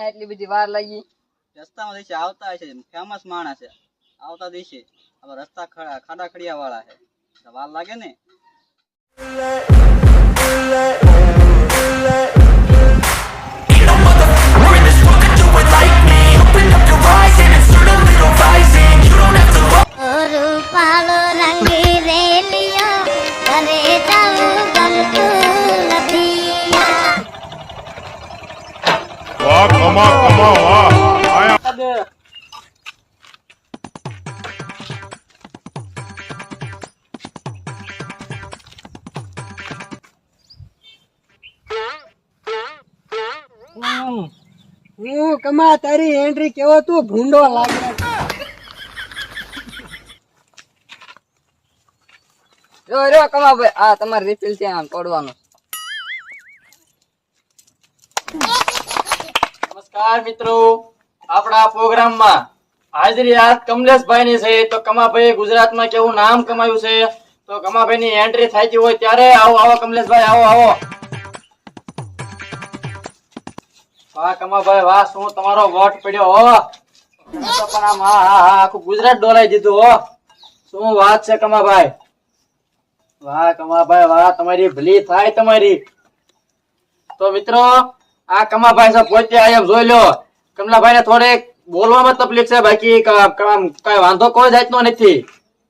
અહીંયા એટલી બધી વાર લાગી? રસ્તામાં દેશે આવતા હશે, ફેમસ માણસ છે, આવતા દેશે. હવે રસ્તા ખાડા ખડિયા વાળા છે, વાર લાગે ને. વાહ કમા વાહ આયા હું કમા તારી એન્ટ્રી કેવો તું ભૂંડો લાગે. જો કમાભાઈ, આ તમારી રિફિલ છે, આમ તોડવાનું. નમસ્કાર મિત્રો, આપણા પ્રોગ્રામમાં હાજરી આજ કમલેશભાઈ ની છે. તો કમાભાઈ ગુજરાતમાં કેવું નામ કમાયું છે, તો કમાભાઈ ની એન્ટ્રી થઈ હોય ત્યારે આવો કમલેશભાઈ, આવો. વાહ કમાભાઈ વાહ, શું તમારો વોટ પડ્યો હો. પણ આમ આખું ગુજરાત ડોલાઈ દીધું હો. શું વાત છે કમાભાઈ, વાહ કમાભાઈ વાહ, તમારી ભલી થાય તમારી. તો મિત્રો આ કમાભાઈ છે પોતે આમ જોઈ લો. કમલાભાઈ ને થોડીક બોલવામાં તકલીફ છે, બાકી કઈ વાંધો કોઈ જાતનો નથી.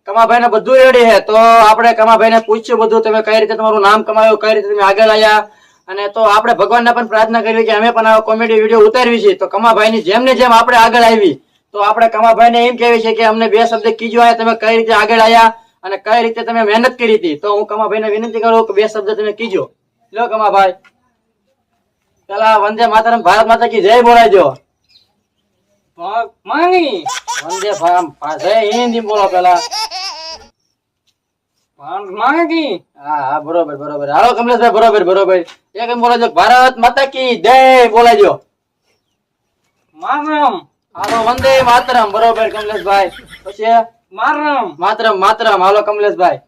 કમાભાઈ ને બધું રેડી છે. તો આપણે કમાભાઈ ને પૂછ્યું બધું, તમે કઈ રીતે તમારું નામ કમાયું, કઈ રીતે તમે આગળ આવ્યા. અને તો આપણે ભગવાનને પણ પ્રાર્થના કરવી કે અમે પણ આ કોમેડી વિડીયો ઉતારવી છે. તો કમાભાઈ ની જેમ ને જેમ આપણે આગળ આવી, તો આપણે કમાભાઈ ને એમ કહેવી છે કે અમને બે શબ્દ કીજો, તમે કઈ રીતે આગળ આવ્યા અને કઈ રીતે તમે મહેનત કરી હતી. તો હું કમાભાઈ ને વિનંતી કરું કે બે શબ્દ તમે કીજો. લો કમાભાઈ, પેલા વંદે માતરમ ભારત માતા કી જય બોલાજો. માંગી વંદે જય હિન્દ બોલો પેલા. માંગી હા બરોબર. હાલો કમલેશભાઈ, બરોબર. એક એમ બોલાજો ભારત માતા કી જય બોલાજો. માતરમ. હાલો વંદે માતરમ, બરોબર કમલેશભાઈ. પછી માતરમ. હાલો કમલેશભાઈ,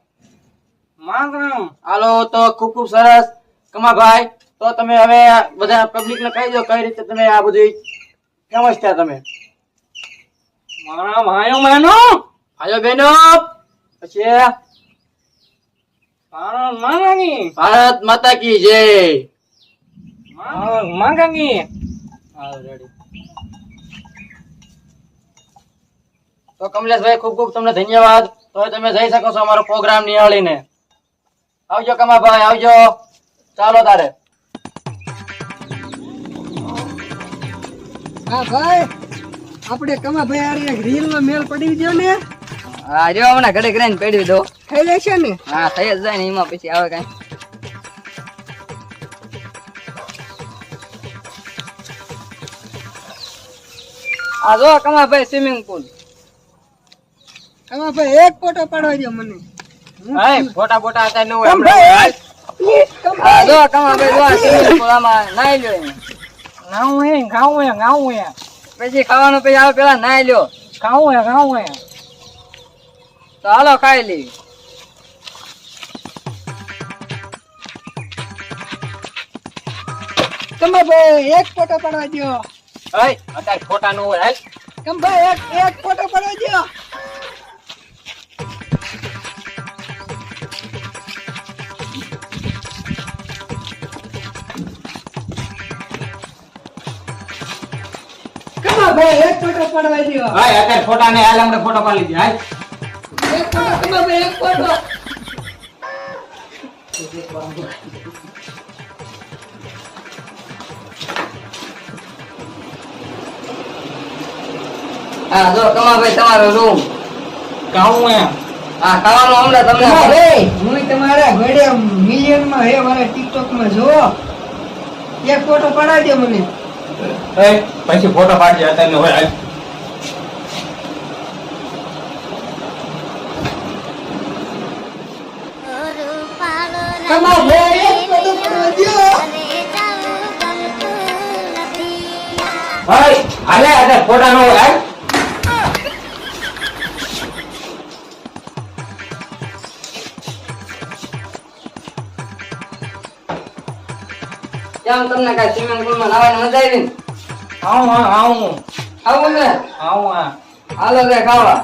માતરમ. હાલો તો ખૂબ સરસ કમાભાઈ. તો તમે હવે બધા પબ્લિક ને કહી દો કઈ રીતે તમે આ બધું ફેમસ થયા. તમે મારા ભાઈઓ બહેનો પછી ભારત માતા કી જય. તો કમલેશભાઈ ખૂબ તમને ધન્યવાદ. તો તમે જઈ શકો છો અમારો પ્રોગ્રામ નિહાળીને. આવજો કમાભાઈ, આવજો. ચાલો તારે. હા ભાઈ, આપણે કમાભાઈ આરે રીલ માં મેલ પડી ગયો ને. હા જો હમણાં ઘડે કરીને પેડવી દો. થઈ જશે ને? હા થઈ જ જાય ને, એમાં પછી આવે કઈ. આ જો કમાભાઈ સ્વિમિંગ પુલ. કમાભાઈ એક ફોટો પાડવા દો મને. ફોટા હતા ન હોય. આ જો કમાભાઈ જો સ્વિમિંગ પુલ, આમાં નાઈ લ્યો. ગાવું પછી ખાવાનું પછી આવે, પેલા નાઈ લ્યો. ગાવું તો હાલો ખાઈ લેવી. કમાભાઈ એક ફોટો પાડવા દો. અત્યારે ફોટા નો હોય. કમાભાઈ એક ફોટો પાડવા દો. કમાભાઈ એક ફોટો પાડવા દો. અત્યારે ફોટા ને હાલ આપણે ફોટો પાડી લીધી. એક ફોટો કમાભાઈ, એક ફોટો. હા જો કમાભાઈ તમારો રૂમ. ગાવું હા ખાવાનું હમણાં તમને હું તમારા ઘડે મિલિયન માં હે, મારા ટિકટોક માં જો. એક ફોટો પડાવી દે મને. પછી ફોટો પાડજે. અત્યારે નો હોય. કમાભાઈ એક ફોટો પાડવા દો. હાલે અત્યારે ફોટા નો હોય. કેમ તમને કઈ સ્વિમિંગ પુલ માં નાવાની મજા આવી ને? આવું ને હાલો રે ખાવા.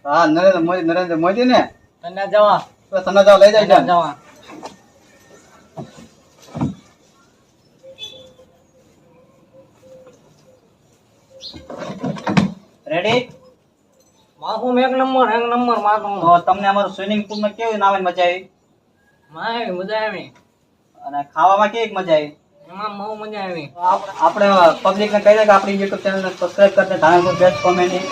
હા નરેન્દ્ર મોદી ને તને જવા તો તને જાવ લઈ જાય જવા રેડી માથું એક નંબર માથું તો તમને અમારું સ્વિમિંગ પુલ માં કેવી નાવાની મજા આવી મજા આવી અને ખાવામાં કેવી મજા આવી એમાં બહુ મજા આવી આપણે પબ્લિક ને કહી દે કે આપણી યુટ્યુબ ચેનલ ને સબસ્ક્રાઇબ કરને Dhanpur best comedy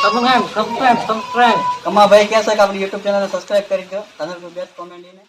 subscribe Kamabhai કહેશે કે આપણી યુટ્યુબ ચેનલ ને સબસ્ક્રાઇબ કરી દો ધાનપુર બેસ્ટ કોમેડી ને